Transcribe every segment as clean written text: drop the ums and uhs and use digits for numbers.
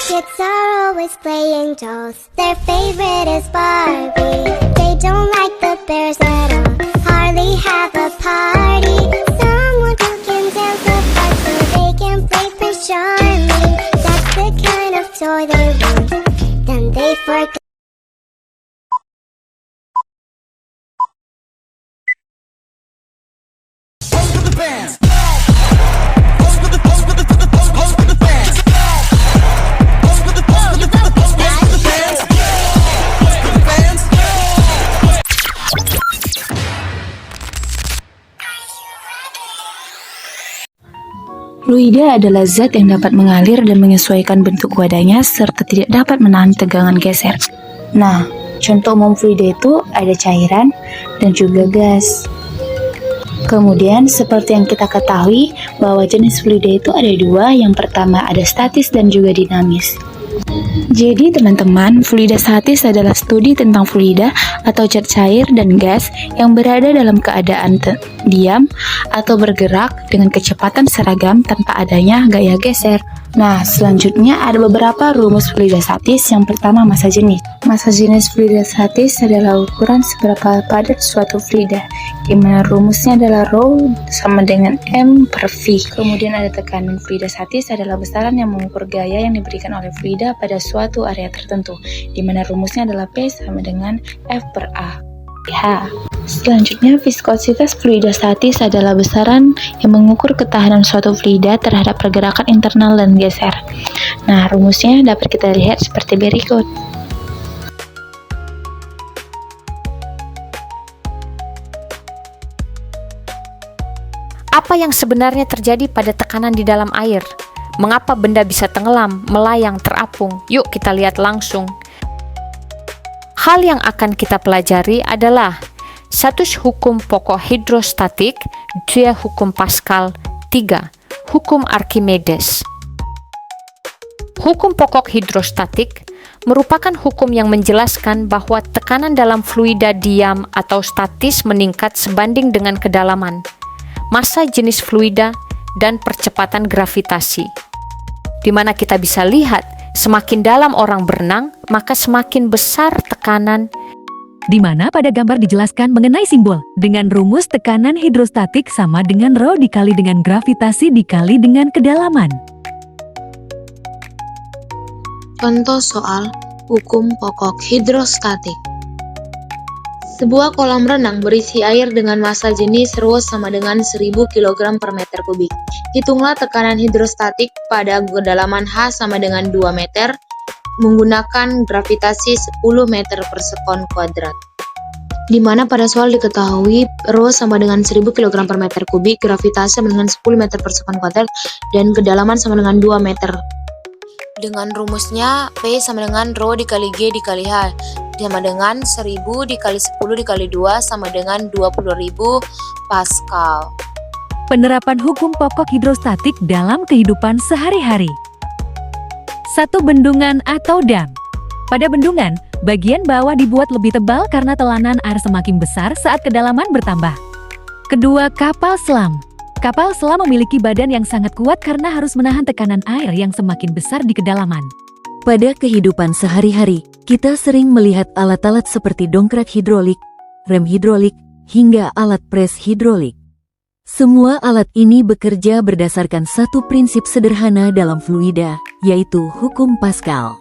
Kids are always playing dolls. Their favorite is Barbie. They don't like the bears at all. Hardly have a party. Someone who can dance the part so they can play Prince Charming. That's the kind of toy they want. Then they forget. Fluida adalah zat yang dapat mengalir dan menyesuaikan bentuk wadahnya serta tidak dapat menahan tegangan geser. Nah, contoh umum fluida itu ada cairan dan juga gas. Kemudian, seperti yang kita ketahui bahwa jenis fluida itu ada dua, yang pertama ada statis dan juga dinamis. Jadi teman-teman, fluida statis adalah studi tentang fluida atau zat cair dan gas yang berada dalam keadaan diam atau bergerak dengan kecepatan seragam tanpa adanya gaya geser. Nah, selanjutnya ada beberapa rumus fluida statis. Yang pertama, massa jenis. Massa jenis fluida statis adalah ukuran seberapa padat suatu fluida, di mana rumusnya adalah rho sama dengan m per v. Kemudian ada tekanan. Fluida statis adalah besaran yang mengukur gaya yang diberikan oleh fluida pada suatu area tertentu, di mana rumusnya adalah P sama dengan F per A. Selanjutnya, viskositas fluida statis adalah besaran yang mengukur ketahanan suatu fluida terhadap pergerakan internal dan geser. Nah, rumusnya dapat kita lihat seperti berikut. Apa yang sebenarnya terjadi pada tekanan di dalam air? Mengapa benda bisa tenggelam, melayang, terapung? Yuk kita lihat langsung. Hal yang akan kita pelajari adalah 1. Hukum pokok hidrostatik, 2. Hukum Pascal, 3. Hukum Archimedes. Hukum pokok hidrostatik merupakan hukum yang menjelaskan bahwa tekanan dalam fluida diam atau statis meningkat sebanding dengan kedalaman, massa jenis fluida, dan percepatan gravitasi. Di mana kita bisa lihat semakin dalam orang berenang, maka semakin besar tekanan. Di mana pada gambar dijelaskan mengenai simbol dengan rumus tekanan hidrostatik sama dengan rho dikali dengan gravitasi dikali dengan kedalaman. Contoh soal hukum pokok hidrostatik. Sebuah kolam renang berisi air dengan massa jenis rho sama dengan 1000 kg per meter kubik. Hitunglah tekanan hidrostatik pada kedalaman H sama dengan 2 meter menggunakan gravitasi 10 meter per sekon kuadrat. Di mana pada soal diketahui rho sama dengan 1000 kg per meter kubik, gravitasi sama dengan 10 meter per sekon kuadrat, dan kedalaman sama dengan 2 meter. Dengan rumusnya P sama dengan rho dikali G dikali H sama dengan 1000 dikali 10 dikali 2 sama dengan 20.000 Pascal. Penerapan hukum pokok hidrostatik dalam kehidupan sehari-hari. 1. Bendungan atau dam. Pada bendungan, bagian bawah dibuat lebih tebal karena telanan air semakin besar saat kedalaman bertambah. 2. Kapal selam. Kapal selam memiliki badan yang sangat kuat karena harus menahan tekanan air yang semakin besar di kedalaman. Pada kehidupan sehari-hari, kita sering melihat alat-alat seperti dongkrak hidrolik, rem hidrolik, hingga alat pres hidrolik. Semua alat ini bekerja berdasarkan satu prinsip sederhana dalam fluida, yaitu hukum Pascal.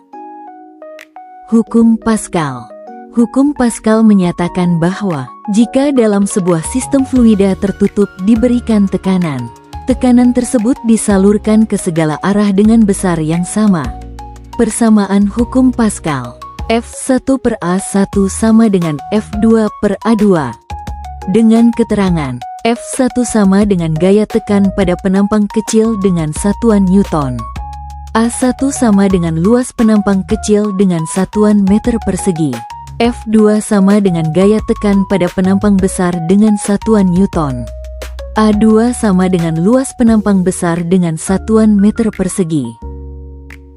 Hukum Pascal. Hukum Pascal menyatakan bahwa jika dalam sebuah sistem fluida tertutup diberikan tekanan, tekanan tersebut disalurkan ke segala arah dengan besar yang sama. Persamaan hukum Pascal, F1 per A1 sama dengan F2 per A2. Dengan keterangan, F1 sama dengan gaya tekan pada penampang kecil dengan satuan Newton. A1 sama dengan luas penampang kecil dengan satuan meter persegi. F2 sama dengan gaya tekan pada penampang besar dengan satuan Newton. A2 sama dengan luas penampang besar dengan satuan meter persegi.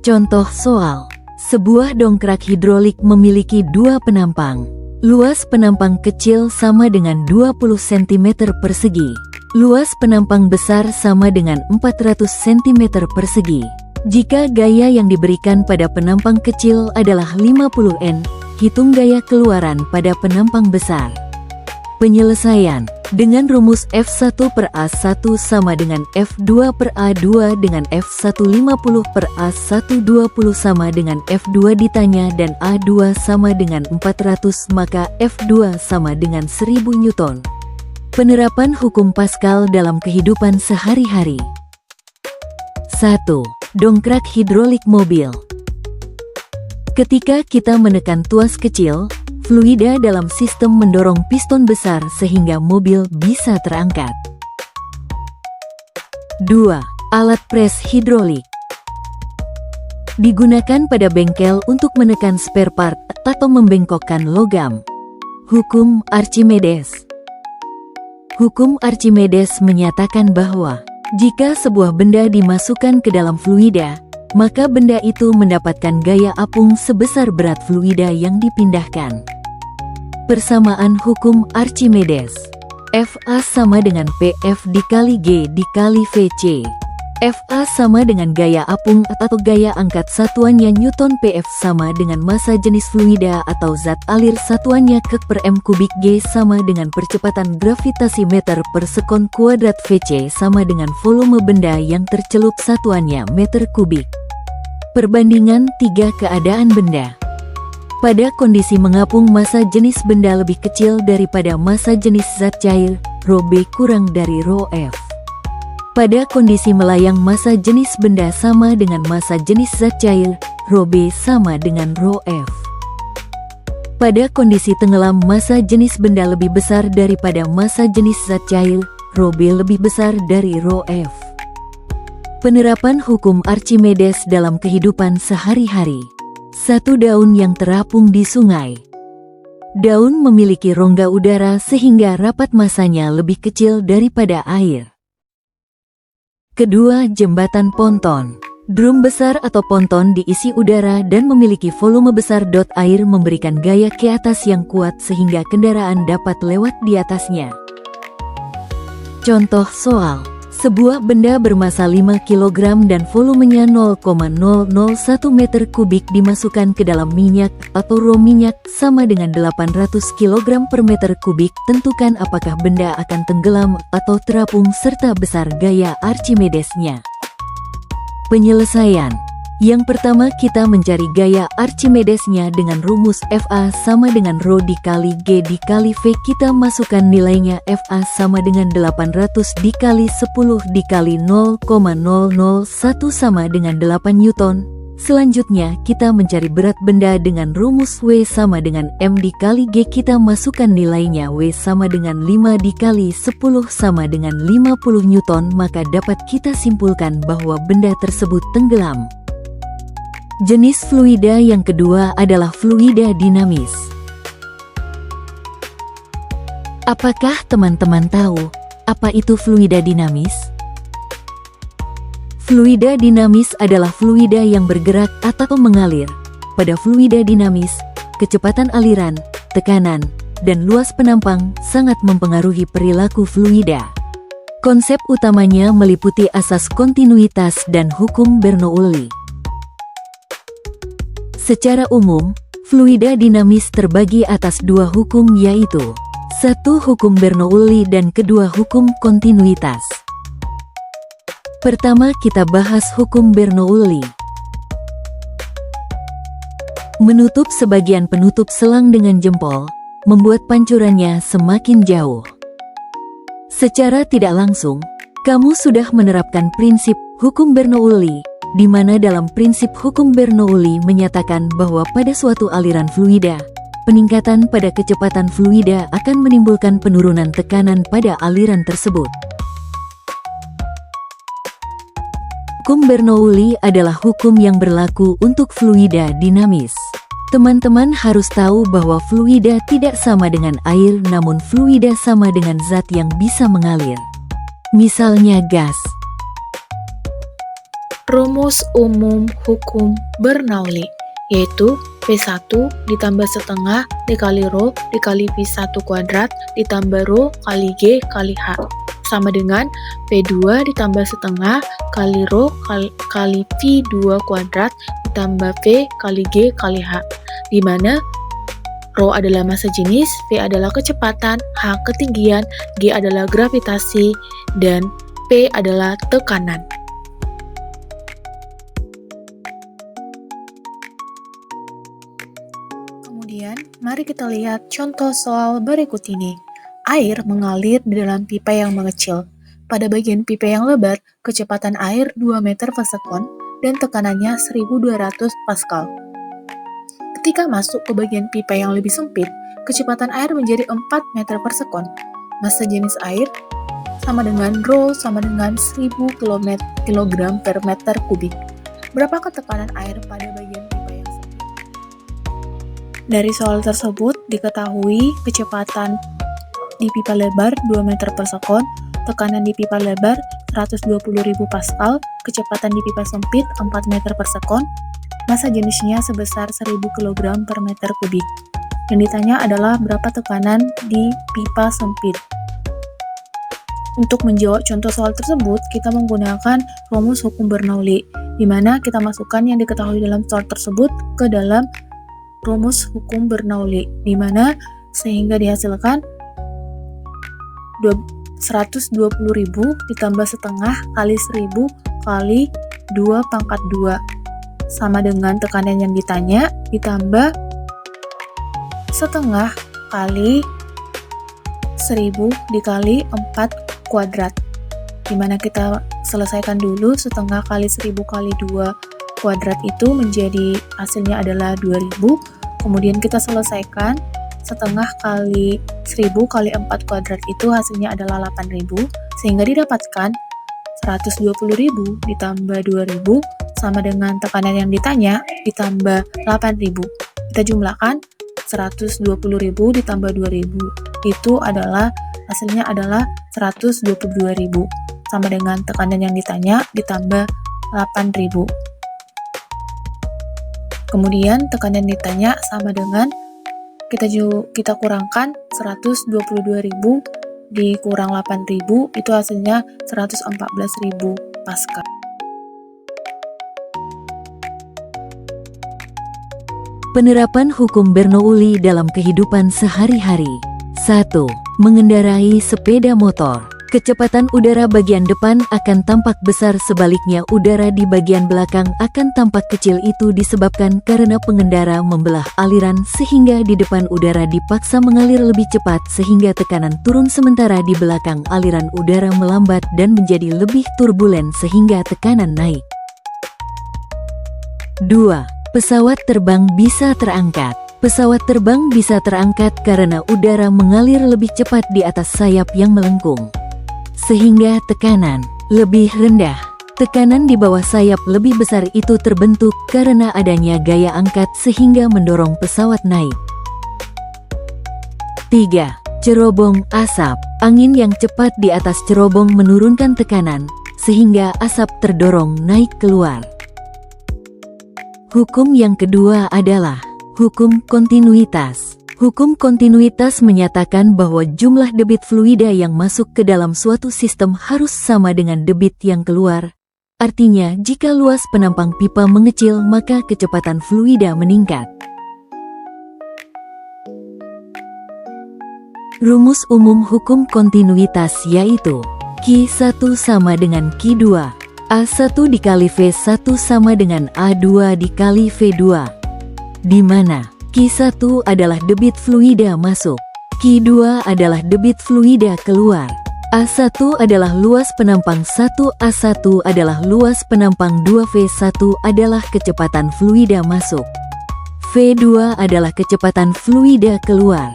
Contoh soal. Sebuah dongkrak hidrolik memiliki dua penampang. Luas penampang kecil sama dengan 20 cm persegi. Luas penampang besar sama dengan 400 cm persegi. Jika gaya yang diberikan pada penampang kecil adalah 50 N, hitung gaya keluaran pada penampang besar. Penyelesaian dengan rumus F1/A1 sama dengan F2/A2 dengan F150/A120 sama dengan F2 ditanya dan A2 sama dengan 400, maka F2 sama dengan 1000 Newton. Penerapan hukum Pascal dalam kehidupan sehari-hari. 1. Dongkrak hidrolik mobil. Ketika kita menekan tuas kecil, fluida dalam sistem mendorong piston besar sehingga mobil bisa terangkat. 2. Alat pres hidrolik. Digunakan pada bengkel untuk menekan spare part atau membengkokkan logam. Hukum Archimedes. Hukum Archimedes menyatakan bahwa jika sebuah benda dimasukkan ke dalam fluida, maka benda itu mendapatkan gaya apung sebesar berat fluida yang dipindahkan. Persamaan hukum Archimedes. Fa sama dengan Pf dikali G dikali Vc. Fa sama dengan gaya apung atau gaya angkat satuannya Newton. Pf sama dengan massa jenis fluida atau zat alir satuannya kek per m kubik. G sama dengan percepatan gravitasi meter per sekon kuadrat. Vc sama dengan volume benda yang tercelup satuannya meter kubik. Perbandingan 3 keadaan benda. Pada kondisi mengapung, massa jenis benda lebih kecil daripada massa jenis zat cair, ρ B kurang dari ρ F. Pada kondisi melayang, massa jenis benda sama dengan massa jenis zat cair, ρ B sama dengan ρ F. Pada kondisi tenggelam, massa jenis benda lebih besar daripada massa jenis zat cair, ρ B lebih besar dari ρ F. Penerapan hukum Archimedes dalam kehidupan sehari-hari. Satu daun yang terapung di sungai. Daun memiliki rongga udara sehingga rapat massanya lebih kecil daripada air. Kedua, jembatan ponton. Drum besar atau ponton diisi udara dan memiliki volume besar. Air memberikan gaya ke atas yang kuat sehingga kendaraan dapat lewat di atasnya. Contoh soal. Sebuah benda bermassa 5 kg dan volumenya 0,001 meter kubik dimasukkan ke dalam minyak atau ro minyak sama dengan 800 kg per meter kubik. Tentukan apakah benda akan tenggelam atau terapung serta besar gaya Archimedesnya. Penyelesaian. Yang pertama, kita mencari gaya Archimedesnya dengan rumus Fa sama dengan ρ dikali G dikali V. Kita masukkan nilainya. Fa sama dengan 800 dikali 10 dikali 0,001 sama dengan 8 Newton. Selanjutnya, kita mencari berat benda dengan rumus W sama dengan M dikali G. Kita masukkan nilainya. W sama dengan 5 dikali 10 sama dengan 50 Newton. Maka dapat kita simpulkan bahwa benda tersebut tenggelam. Jenis fluida yang kedua adalah fluida dinamis. Apakah teman-teman tahu apa itu fluida dinamis? Fluida dinamis adalah fluida yang bergerak atau mengalir. Pada fluida dinamis, kecepatan aliran, tekanan, dan luas penampang sangat mempengaruhi perilaku fluida. Konsep utamanya meliputi asas kontinuitas dan hukum Bernoulli. Secara umum, fluida dinamis terbagi atas dua hukum, yaitu 1. Hukum Bernoulli dan kedua hukum kontinuitas. Pertama, kita bahas hukum Bernoulli. Menutup sebagian penutup selang dengan jempol, membuat pancurannya semakin jauh. Secara tidak langsung, kamu sudah menerapkan prinsip hukum Bernoulli, di mana dalam prinsip hukum Bernoulli menyatakan bahwa pada suatu aliran fluida, peningkatan pada kecepatan fluida akan menimbulkan penurunan tekanan pada aliran tersebut. Hukum Bernoulli adalah hukum yang berlaku untuk fluida dinamis. Teman-teman harus tahu bahwa fluida tidak sama dengan air, namun fluida sama dengan zat yang bisa mengalir. Misalnya gas. Rumus umum hukum Bernoulli yaitu P1 ditambah setengah dikali Rho dikali Pi1 kuadrat ditambah Rho kali G kali H sama dengan P2 ditambah setengah kali Rho kali Pi2 kuadrat ditambah V kali G kali H, di mana Rho adalah massa jenis, V adalah kecepatan, H ketinggian, G adalah gravitasi, dan P adalah tekanan. Kemudian, mari kita lihat contoh soal berikut ini. Air mengalir di dalam pipa yang mengecil. Pada bagian pipa yang lebar, kecepatan air 2 meter per sekon dan tekanannya 1200 Pascal. Ketika masuk ke bagian pipa yang lebih sempit, kecepatan air menjadi 4 meter per sekon. Massa jenis air sama dengan Rho sama dengan 1000 kg per meter kubik. Berapakah tekanan air pada bagian pipa yang sempit? Dari soal tersebut diketahui kecepatan di pipa lebar 2 meter per sekon, tekanan di pipa lebar 120.000 Pascal, kecepatan di pipa sempit 4 meter per sekon, massa jenisnya sebesar 1000 kg per meter kubik. Yang ditanya adalah berapa tekanan di pipa sempit. Untuk menjawab contoh soal tersebut, kita menggunakan rumus hukum Bernoulli, di mana kita masukkan yang diketahui dalam soal tersebut ke dalam rumus hukum Bernoulli, di mana sehingga dihasilkan 120.000 ditambah setengah kali 1000 kali 2 pangkat 2 sama dengan tekanan yang ditanya ditambah setengah kali 1000 dikali 4 kuadrat, dimana kita selesaikan dulu setengah kali 1000 kali 2 kuadrat itu menjadi hasilnya adalah 2000, kemudian kita selesaikan setengah kali 1000 kali 4 kuadrat itu hasilnya adalah 8000, sehingga didapatkan 120.000 ditambah 2000 sama dengan tekanan yang ditanya ditambah 8000. Kita jumlahkan 120.000 ditambah 2000 itu adalah hasilnya adalah 122.000 sama dengan tekanan yang ditanya ditambah 8000. Kemudian tekanan ditanya sama dengan kita kurangkan 122.000 dikurang 8.000 itu hasilnya 114.000 Pascal. Penerapan hukum Bernoulli dalam kehidupan sehari-hari. 1. Mengendarai sepeda motor. Kecepatan udara bagian depan akan tampak besar, sebaliknya udara di bagian belakang akan tampak kecil. Itu disebabkan karena pengendara membelah aliran sehingga di depan udara dipaksa mengalir lebih cepat sehingga tekanan turun, sementara di belakang aliran udara melambat dan menjadi lebih turbulen sehingga tekanan naik. 2. Pesawat terbang bisa terangkat. Pesawat terbang bisa terangkat karena udara mengalir lebih cepat di atas sayap yang melengkung, sehingga tekanan lebih rendah. Tekanan di bawah sayap lebih besar itu terbentuk karena adanya gaya angkat sehingga mendorong pesawat naik. 3. Cerobong asap. Angin yang cepat di atas cerobong menurunkan tekanan, sehingga asap terdorong naik keluar. Hukum yang kedua adalah hukum kontinuitas. Hukum kontinuitas menyatakan bahwa jumlah debit fluida yang masuk ke dalam suatu sistem harus sama dengan debit yang keluar. Artinya, jika luas penampang pipa mengecil, maka kecepatan fluida meningkat. Rumus umum hukum kontinuitas yaitu Q1 sama dengan Q2. A1 dikali V1 sama dengan A2 dikali V2, di mana Q1 adalah debit fluida masuk, Q2 adalah debit fluida keluar. A1 adalah luas penampang 1, A1 adalah luas penampang 2, V1 adalah kecepatan fluida masuk, V2 adalah kecepatan fluida keluar.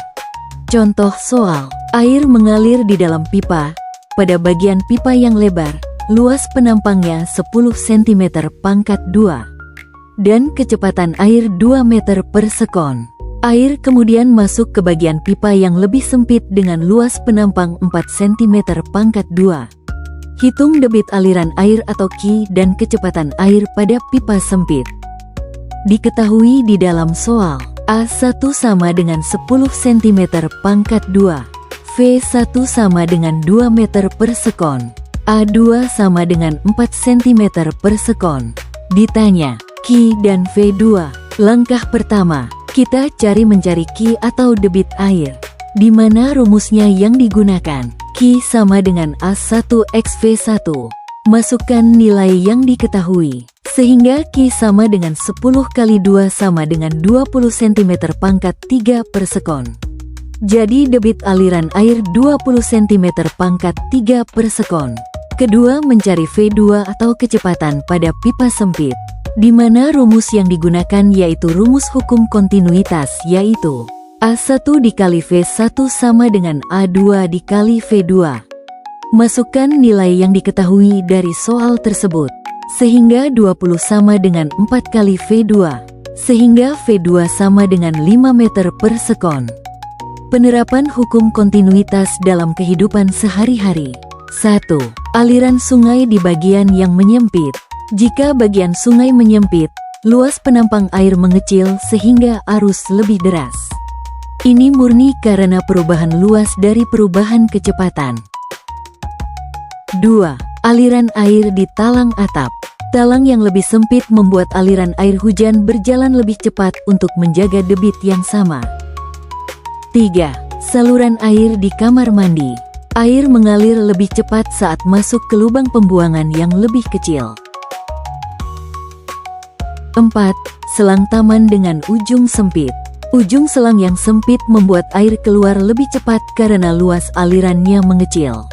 Contoh soal, air mengalir di dalam pipa. Pada bagian pipa yang lebar, luas penampangnya 10 cm pangkat 2, dan kecepatan air 2 meter per sekon. Air kemudian masuk ke bagian pipa yang lebih sempit dengan luas penampang 4 cm pangkat 2. Hitung debit aliran air atau Q dan kecepatan air pada pipa sempit. diketahui di dalam soal. A1 sama dengan 10 cm pangkat 2. V1 sama dengan 2 meter per sekon. A2 sama dengan 4 cm per sekon. Ditanya, Q dan V2. Langkah pertama, kita mencari Q atau debit air. Di mana rumusnya yang digunakan? Q sama dengan A1 X V1. Masukkan nilai yang diketahui. Sehingga Q sama dengan 10 kali 2 sama dengan 20 cm pangkat 3 per sekon. Jadi debit aliran air 20 cm pangkat 3 per sekon. Kedua, mencari V2 atau kecepatan pada pipa sempit. Di mana rumus yang digunakan yaitu rumus hukum kontinuitas, yaitu A1 dikali V1 sama dengan A2 dikali V2. Masukkan nilai yang diketahui dari soal tersebut. Sehingga 20 sama dengan 4 kali V2. Sehingga V2 sama dengan 5 meter per sekon. Penerapan hukum kontinuitas dalam kehidupan sehari-hari. 1. Aliran sungai di bagian yang menyempit. Jika bagian sungai menyempit, luas penampang air mengecil sehingga arus lebih deras. Ini murni karena perubahan luas dari perubahan kecepatan. 2. Aliran air di talang atap. Talang yang lebih sempit membuat aliran air hujan berjalan lebih cepat untuk menjaga debit yang sama. 3. Saluran air di kamar mandi. Air mengalir lebih cepat saat masuk ke lubang pembuangan yang lebih kecil. 4. Selang taman dengan ujung sempit. Ujung selang yang sempit membuat air keluar lebih cepat karena luas alirannya mengecil.